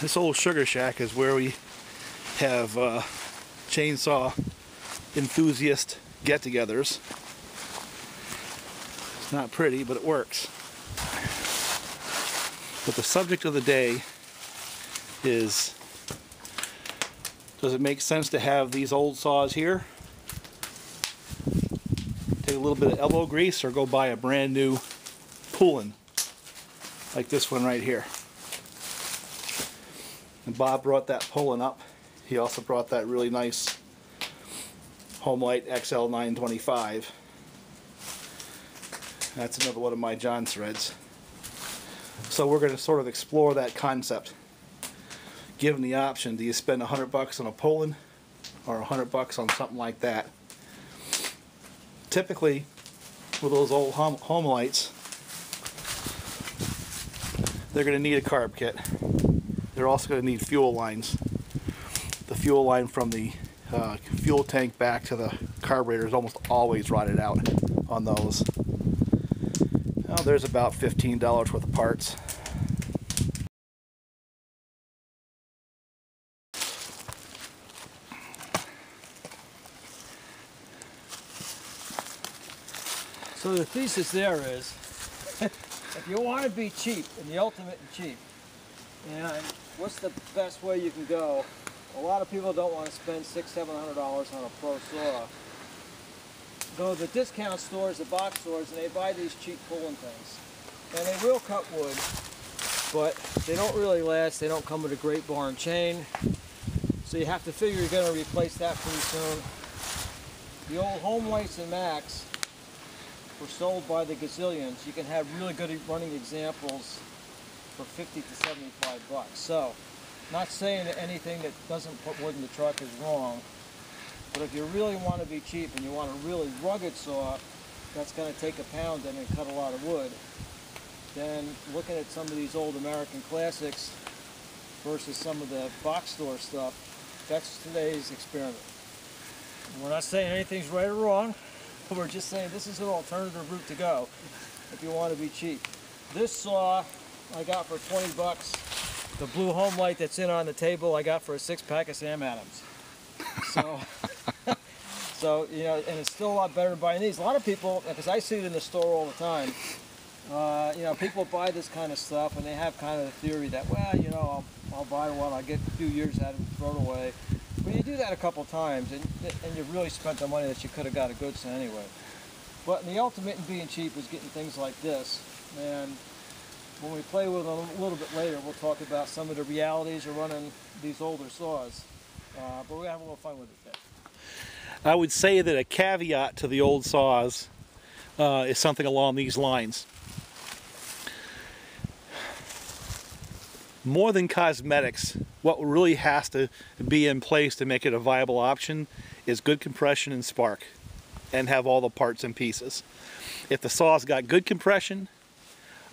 This old sugar shack is where we have chainsaw enthusiast get-togethers. It's not pretty, but it works. But the subject of the day is, does it make sense to have these old saws here? Take a little bit of elbow grease, or go buy a brand new Poulan, like this one right here. And Bob brought that Poulan up. He also brought that really nice Homelite XL925. That's another one of my John threads. So we're going to sort of explore that concept. Given the option, do you spend $100 on a Poulan or $100 on something like that? Typically, with those old Homelites, they're going to need a carb kit. They're also going to need fuel lines. The fuel line from the fuel tank back to the carburetor is almost always rotted out on those. Well, there's about $15 worth of parts. So the thesis there is, if you want to be cheap, and the ultimate in cheap, and what's the best way you can go? A lot of people don't want to spend $600–700 on a pro saw. Go to the discount stores, the box stores, and they buy these cheap Poulan things. And they will cut wood, but they don't really last. They don't come with a great bar and chain. So you have to figure you're going to replace that pretty soon. The old Homelites and Macs were sold by the gazillions. You can have really good running examples for $50 to $75. So, not saying that anything that doesn't put wood in the truck is wrong, but if you really want to be cheap and you want a really rugged saw that's going to take a pound and cut a lot of wood, then looking at some of these old American classics versus some of the box store stuff, that's today's experiment. We're not saying anything's right or wrong. We're just saying this is an alternative route to go if you want to be cheap. This saw I got for 20 bucks. The blue Homelite that's in on the table I got for a 6-pack of Sam Adams. So, you know, and it's still a lot better than buying these. A lot of people, because I see it in the store all the time, you know, people buy this kind of stuff and they have kind of the theory that, well, you know, I'll buy one, I'll get a few years out of it and throw it away. But you do that a couple times and you've really spent the money that you could have got a good set anyway. But the ultimate in being cheap is getting things like this. And when we play with it a little bit later, we'll talk about some of the realities of running these older saws. But we're going to have a little fun with it today. I would say that a caveat to the old saws is something along these lines. More than cosmetics, what really has to be in place to make it a viable option is good compression and spark, and have all the parts and pieces. If the saw's got good compression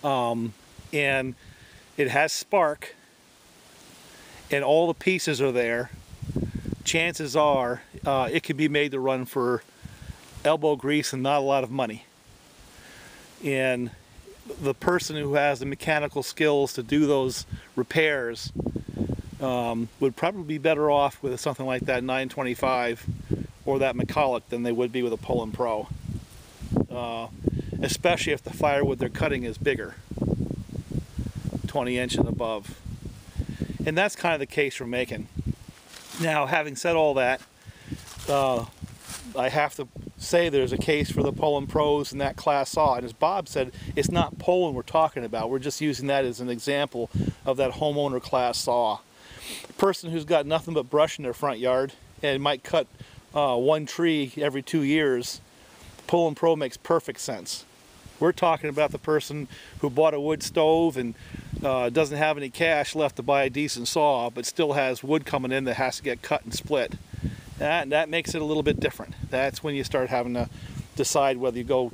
and it has spark and all the pieces are there, chances are it can be made to run for elbow grease and not a lot of money. And the person who has the mechanical skills to do those repairs would probably be better off with something like that 925 or that McCulloch than they would be with a Poulan Pro. Especially if the firewood they're cutting is bigger, 20 inch and above. And that's kind of the case for making. Now, having said all that, I have to say there's a case for the Poulan Pros and that class saw. And as Bob said, it's not Poulan we're talking about. We're just using that as an example of that homeowner class saw. A person who's got nothing but brush in their front yard and might cut one tree every 2 years, Poulan Pro makes perfect sense. We're talking about the person who bought a wood stove and doesn't have any cash left to buy a decent saw, but still has wood coming in that has to get cut and split. That makes it a little bit different. That's when you start having to decide whether you go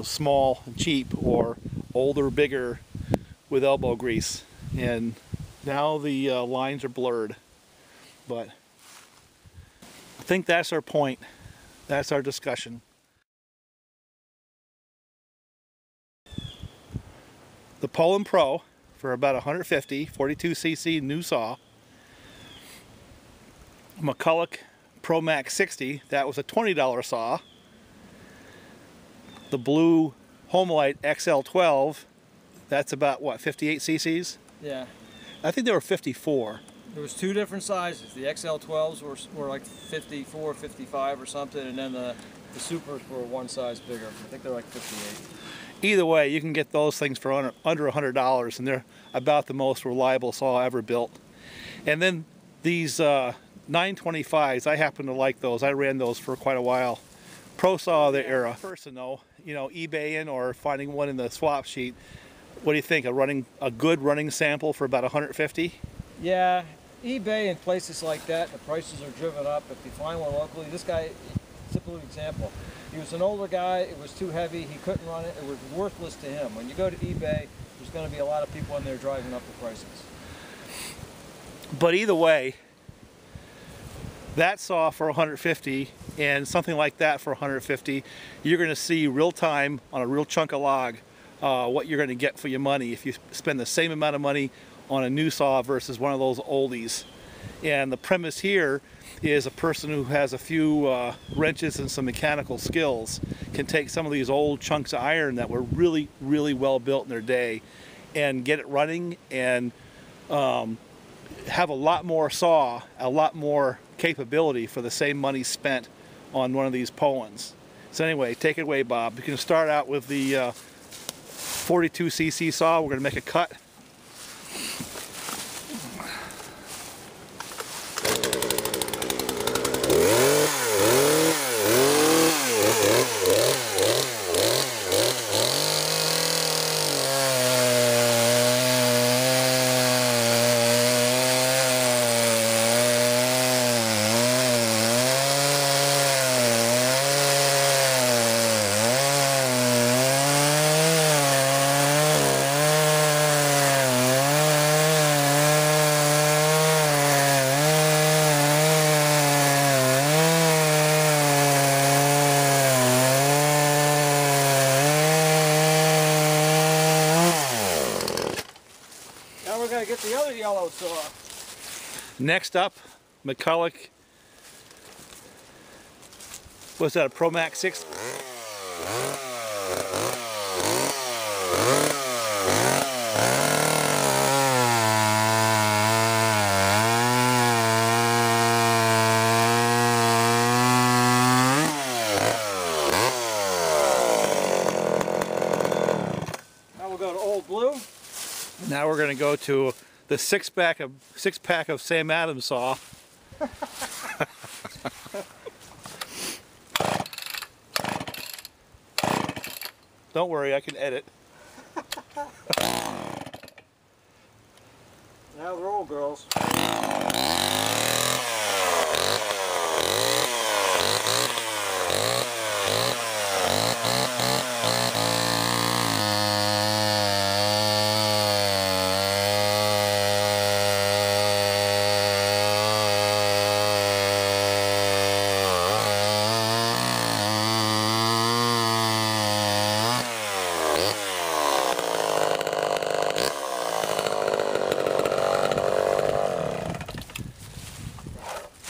small and cheap or older, bigger with elbow grease. And now the lines are blurred. But I think that's our point. That's our discussion. The Poulan Pro for about 150, 42cc new saw. McCulloch Pro Max 60, that was a $20 saw. The blue Homelite XL12, that's about what, 58 cc's? Yeah. I think they were 54. There was two different sizes. The XL12s were like 54, 55 or something, and then the Supers were one size bigger. I think they're like 58. Either way, you can get those things for under $100, and they're about the most reliable saw ever built. And then these 925s, I happen to like those. I ran those for quite a while. Pro saw of the era. Person though, you know, eBaying or finding one in the swap sheet. What do you think? A good running sample for about 150? Yeah, eBay and places like that, the prices are driven up. If you find one locally, this guy, simple example. He was an older guy, it was too heavy, he couldn't run it, it was worthless to him. When you go to eBay, there's going to be a lot of people in there driving up the prices. But either way, that saw for 150 and something like that for 150, you're going to see real time on a real chunk of log what you're going to get for your money if you spend the same amount of money on a new saw versus one of those oldies. And the premise here is a person who has a few wrenches and some mechanical skills can take some of these old chunks of iron that were really, really well built in their day and get it running and have a lot more saw, a lot more capability for the same money spent on one of these Poulans. So anyway, take it away, Bob. You can start out with the 42cc saw. We're going to make a cut. Get the other yellow saw. Next up, McCulloch. What's that, a Pro Max 6? Now we'll go to Old Blue. Now we're going to go to the six pack of Sam Adams saw. Don't worry, I can edit. Now they're old girls.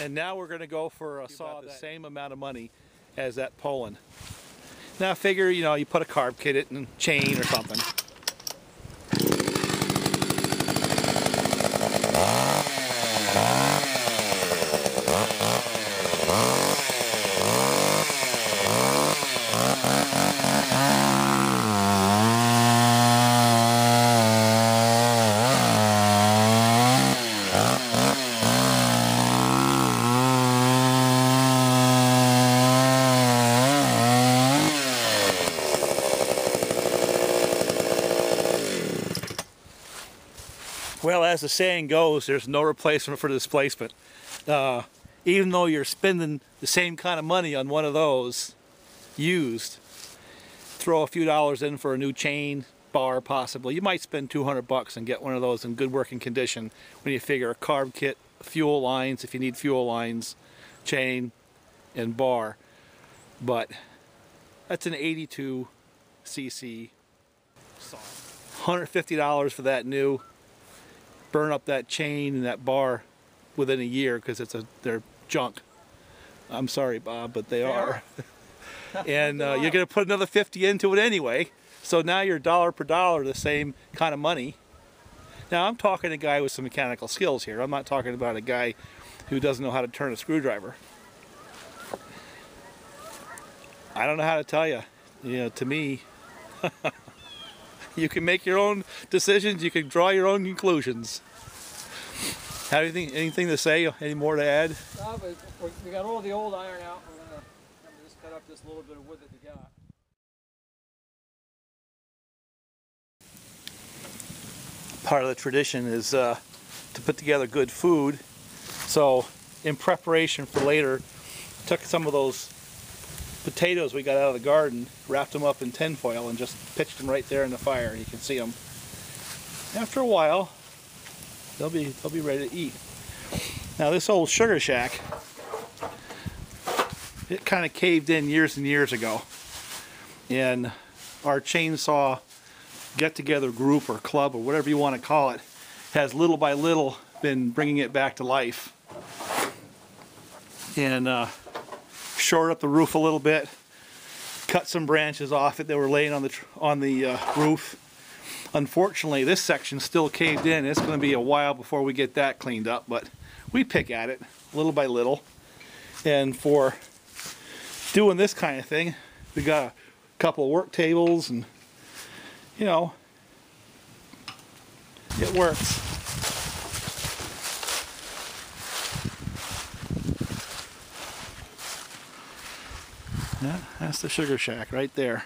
And now we're going to go for a saw the same amount of money as that Poulan. Now figure, you know, you put a carb kit in it and chain or something. Well, as the saying goes, there's no replacement for displacement. Even though you're spending the same kind of money on one of those used, throw a few dollars in for a new chain, bar possibly. You might spend 200 bucks and get one of those in good working condition when you figure a carb kit, fuel lines if you need fuel lines, chain, and bar. But that's an 82cc saw. $150 for that new. Burn up that chain and that bar within a year because they're junk. I'm sorry, Bob, but they are. And you're going to put another 50 into it anyway. So now you're dollar per dollar the same kind of money. Now I'm talking to a guy with some mechanical skills here. I'm not talking about a guy who doesn't know how to turn a screwdriver. I don't know how to tell you. You know, to me, you can make your own decisions. You can draw your own conclusions. Have anything to say? Any more to add? No, but we got all the old iron out. We're gonna just cut up this little bit of wood that we got. Part of the tradition is to put together good food. So in preparation for later, took some of those potatoes we got out of the garden, wrapped them up in tin foil and just pitched them right there in the fire. You can see them. After a while, they'll be ready to eat. Now this old sugar shack, it kind of caved in years and years ago, and our chainsaw get-together group or club or whatever you want to call it has little by little been bringing it back to life, and shored up the roof a little bit, cut some branches off it that were laying on the roof. Unfortunately, this section still caved in. It's going to be a while before we get that cleaned up, but we pick at it little by little. And for doing this kind of thing, we got a couple of work tables, and you know, it works. Yeah, that's the sugar shack right there.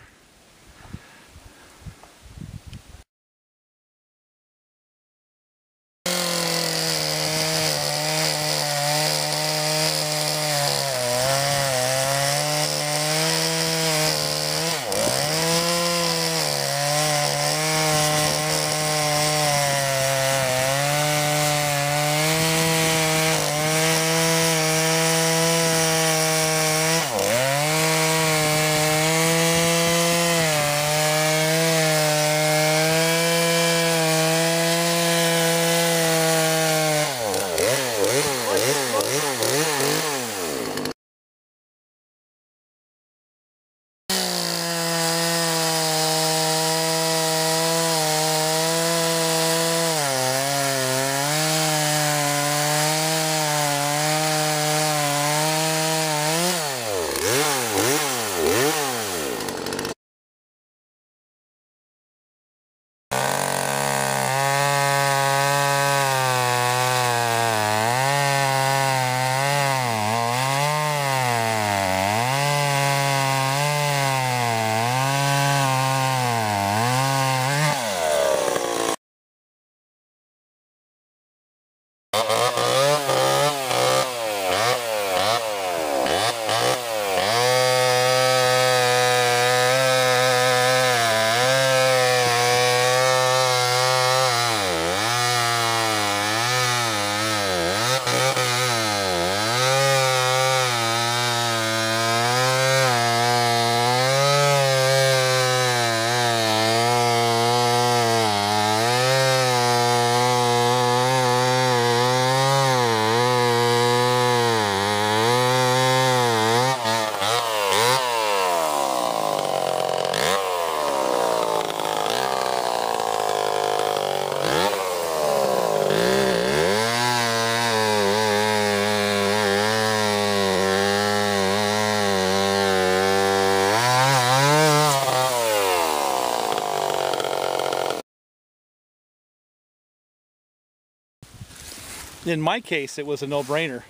In my case, it was a no-brainer.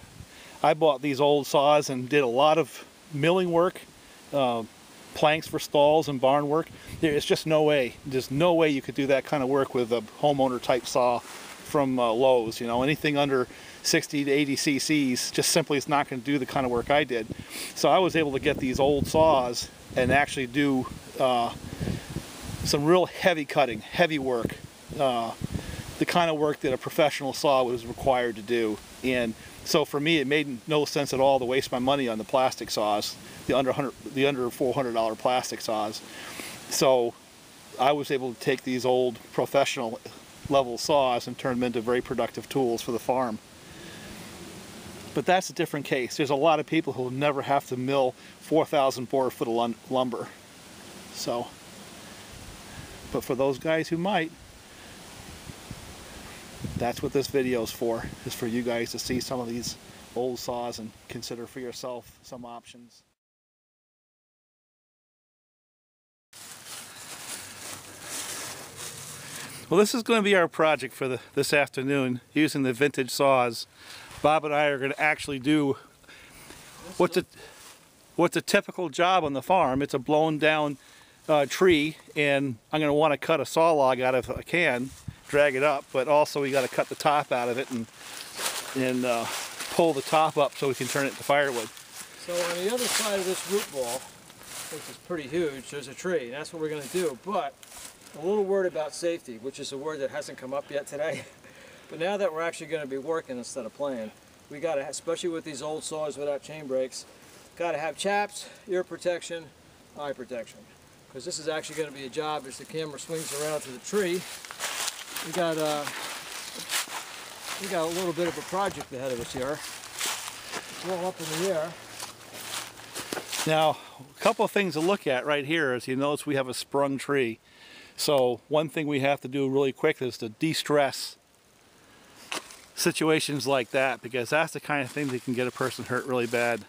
I bought these old saws and did a lot of milling work, planks for stalls and barn work. There's just no way. There's no way you could do that kind of work with a Homeowner type saw from Lowe's. You know, anything under 60 to 80 cc's just simply is not going to do the kind of work I did. So I was able to get these old saws and actually do some real heavy cutting, heavy work. The kind of work that a professional saw was required to do. And so for me, it made no sense at all to waste my money on the plastic saws, the under $400 plastic saws. So I was able to take these old professional level saws and turn them into very productive tools for the farm. But that's a different case. There's a lot of people who will never have to mill 4,000 board foot of lumber. So, but for those guys who might, that's what this video is for you guys to see some of these old saws and consider for yourself some options. Well, this is going to be our project for this afternoon, using the vintage saws. Bob and I are going to actually do what's a typical job on the farm. It's a blown down tree, and I'm going to want to cut a saw log out of a can, drag it up, but also we got to cut the top out of it and pull the top up so we can turn it into firewood. So on the other side of this root ball, which is pretty huge, there's a tree, and that's what we're going to do. But a little word about safety, which is a word that hasn't come up yet today. But now that we're actually going to be working instead of playing, we got to, especially with these old saws without chain brakes, got to have chaps, ear protection, eye protection. Because this is actually going to be a job as the camera swings around to the tree. We got a little bit of a project ahead of us here. It's all up in the air. Now, a couple of things to look at right here is you notice we have a sprung tree. So one thing we have to do really quick is to de-stress situations like that, because that's the kind of thing that can get a person hurt really bad.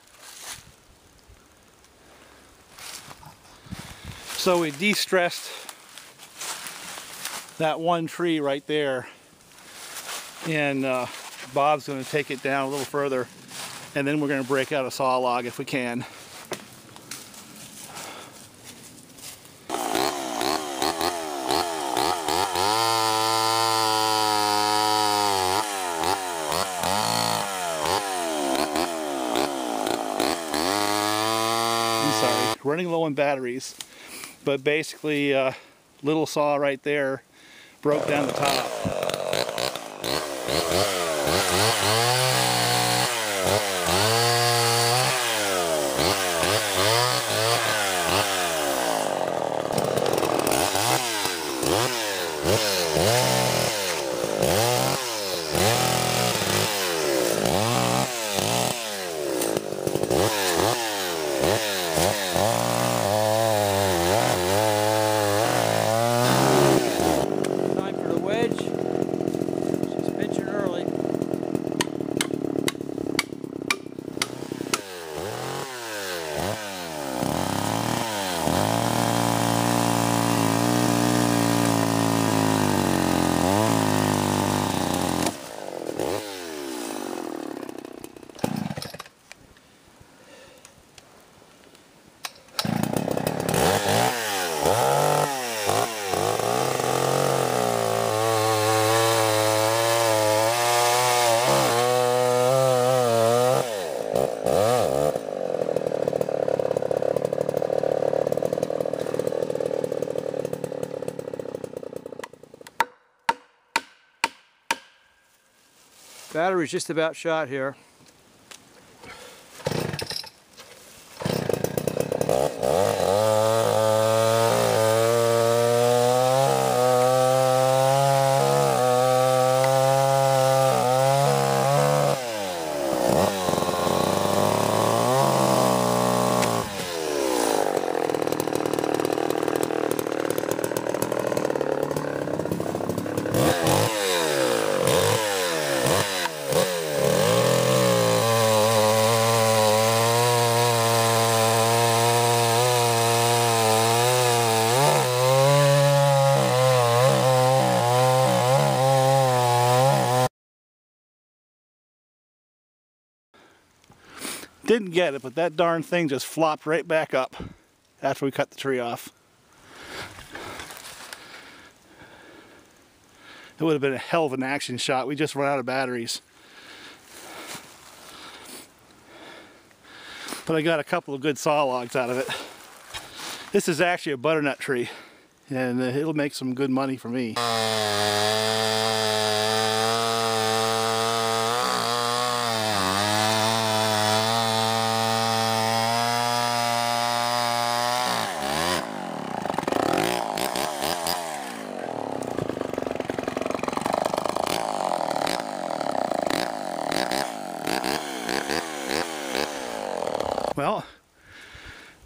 So we de-stressed that one tree right there, and Bob's going to take it down a little further, and then we're going to break out a saw log if we can. Running low on batteries, but basically little saw right there broke down the top. Battery's just about shot here. Didn't get it, but that darn thing just flopped right back up after we cut the tree off. It would have been a hell of an action shot. We just run out of batteries. But I got a couple of good saw logs out of it. This is actually a butternut tree, and it'll make some good money for me.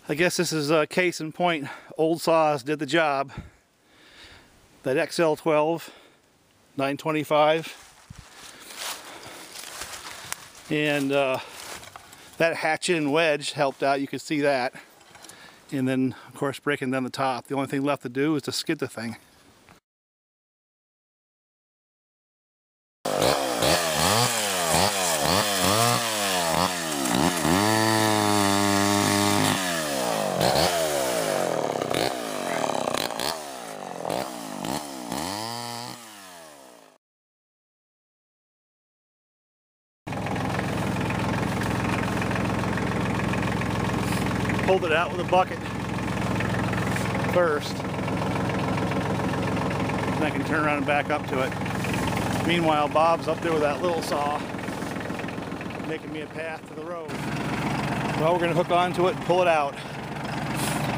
I guess this is a case in point. Old saws did the job. That XL12 925 and that hatch-in wedge helped out. You could see that. And then, of course, breaking down the top. The only thing left to do is to skid the thing. Pulled it out with a bucket first, and I can turn around and back up to it. Meanwhile, Bob's up there with that little saw, making me a path to the road. Well, we're going to hook onto it and pull it out.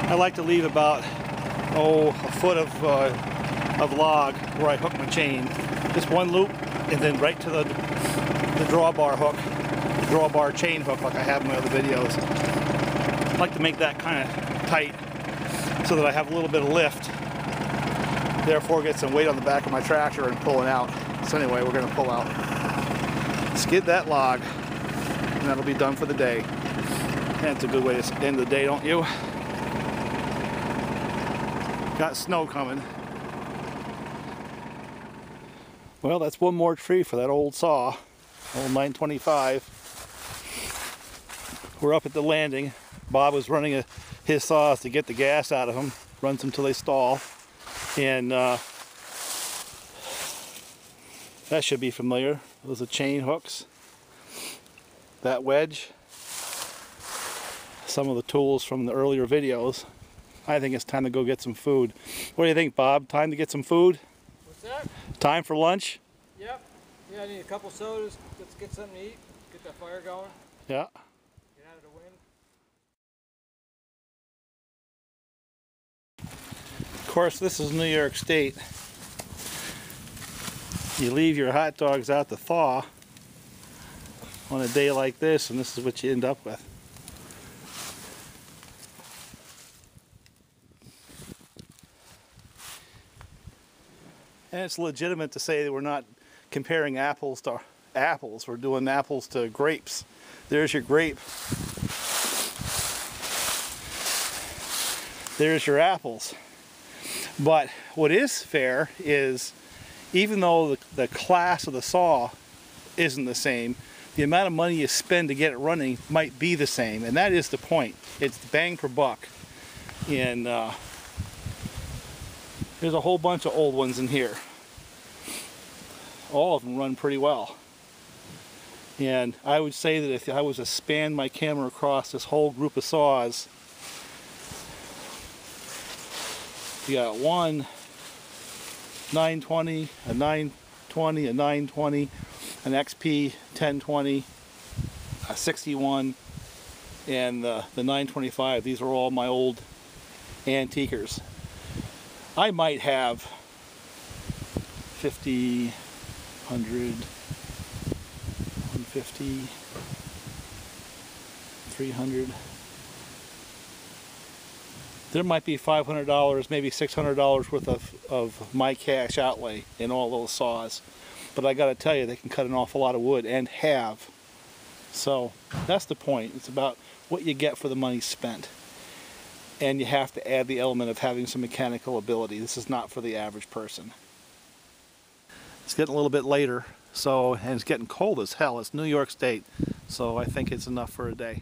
I like to leave about, a foot of log where I hook my chain. Just one loop, and then right to the drawbar hook, drawbar chain hook like I have in my other videos. I like to make that kind of tight so that I have a little bit of lift, therefore get some weight on the back of my tractor and pulling out. So anyway, we're going to pull out, skid that log, and that'll be done for the day. And it's a good way to end the day, don't you? Got snow coming. Well, that's one more tree for that old saw, old 925. We're up at the landing. Bob was running his saws to get the gas out of them, runs them till they stall, and that should be familiar. Those are chain hooks, that wedge, some of the tools from the earlier videos. I think it's time to go get some food. What do you think, Bob? Time to get some food? What's that? Time for lunch? Yep. Yeah, I need a couple sodas. Let's get something to eat. Get that fire going. Yeah. Get out of the wind. Of course, this is New York State. You leave your hot dogs out to thaw on a day like this, and this is what you end up with. And it's legitimate to say that we're not comparing apples to apples. We're doing apples to grapes. There's your grape. There's your apples. But what is fair is, even though the class of the saw isn't the same, the amount of money you spend to get it running might be the same, and that is the point. It's bang per buck. And there's a whole bunch of old ones in here. All of them run pretty well. And I would say that if I was to span my camera across this whole group of saws, you got one 920, a 920, a 920, an XP1020, a 61, and the 925. These are all my old antiquers. I might have 50, 100, 150, 300. There might be $500, maybe $600 worth of my cash outlay in all those saws. But I gotta tell you, they can cut an awful lot of wood, and have. So that's the point. It's about what you get for the money spent. And you have to add the element of having some mechanical ability. This is not for the average person. It's getting a little bit later, and it's getting cold as hell. It's New York State, so I think it's enough for a day.